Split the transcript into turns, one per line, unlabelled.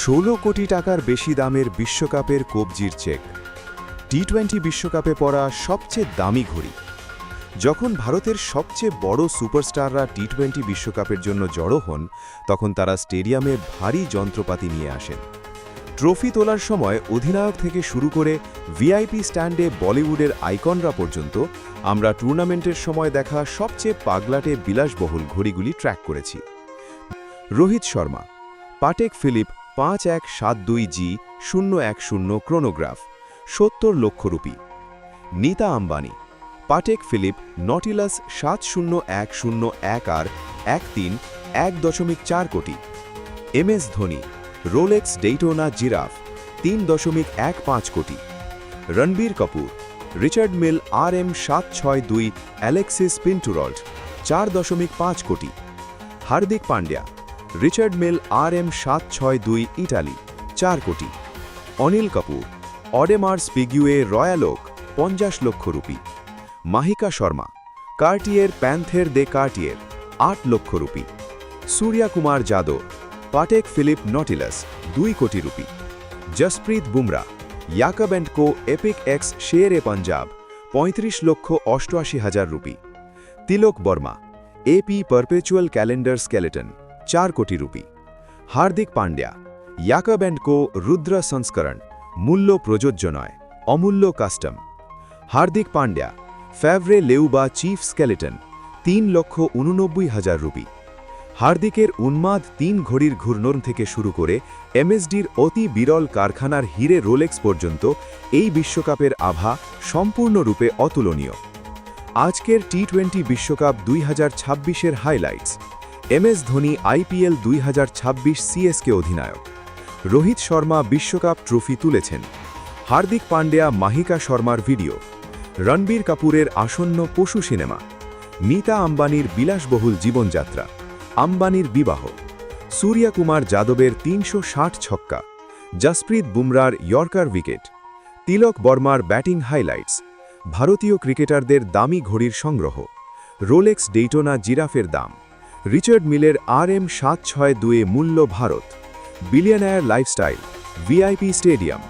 ১৬ কোটি টাকার বেশি দামের বিশ্বকাপের কবজির চেক। টি-20 বিশ্বকাপে পরা সবচেয়ে দামি ঘড়ি। যখন ভারতের সবচেয়ে বড় সুপারস্টাররা টি-20 বিশ্বকাপের জন্য জড়ো হন, তখন তারা স্টেডিয়ামে ভারী যন্ত্রপাতি নিয়ে আসেন। ট্রফি তোলার সময় অধিনায়ক থেকে শুরু করে ভিআইপি স্ট্যান্ডে বলিউডের আইকনরা পর্যন্ত আমরা টুর্নামেন্টের সময় দেখা সবচেয়ে পাগলাটে বিলাসবহুল ঘড়িগুলি ট্র্যাক করেছি। Rohit Sharma, Patek Philippe 5172G 010 chronograph, 70 lakh rupee. Nita Ambani, Patek Philippe Nautilus 70101R 1.4 crore. MS Dhoni, Rolex Daytona giraffe 3.15 crore. Ranbir Kapoor, Richard Mille RM762 Alexis Pinturault 4.5 crore. Hardik Pandya, Richard Mille RM762 Italy 4 crore. Anil Kapoor, Audemars স্পিগুয়ে Royal Oak 50 lakh rupee. Mahika Sharma, Cartier Panthere de Cartier 8 lakh rupee. Surya Kumar Yadav, Patek Philippe Nautilus 2 crore rupee. Jasprit Bumrah, Jacob and Co Epic X শের-এ Punjab 35,88,000 rupee. Tilak Varma, AP perpetual calendar skeleton 4 crore rupee. Hardik Pandya, Jacob and Co Rudra সংস্করণ, মূল্য প্রযোজ্য নয়, অমূল্য custom. Hardik Pandya, Favre Leuba Chief Skeleton 3,89,000 rupee. হার্দিকের উন্মাদ 3 ঘড়ির ঘূর্ণন থেকে শুরু করে MSDর অতি বিরল কারখানার হিরে রোলেক্স পর্যন্ত এই বিশ্বকাপের আভা সম্পূর্ণরূপে অতুলনীয়। আজকের টি-20 বিশ্বকাপ 2026-এর highlights. MS Dhoni IPL 2026 CSK অধিনায়ক। রোহিত শর্মা বিশ্বকাপ ট্রফি তুলেছেন। হার্দিক পান্ডিয়া মাহিকা শর্মার ভিডিও। রণবীর কাপুরের আসন্ন পশু সিনেমা। নীতা আম্বানির বিলাসবহুল জীবনযাত্রা। আম্বানির বিবাহ। সূর্যা কুমার যাদবের 360 ছক্কা। জসপ্রীত বুমরার ইয়র্কার উইকেট। তিলক বর্মার ব্যাটিং হাইলাইটস। ভারতীয় ক্রিকেটারদের দামি ঘড়ির সংগ্রহ। রোলেক্স ডেইটোনা জিরাফের দাম। রিচার্ড মিলের RM762 মূল্য Bharat. Billionaire lifestyle, VIP stadium.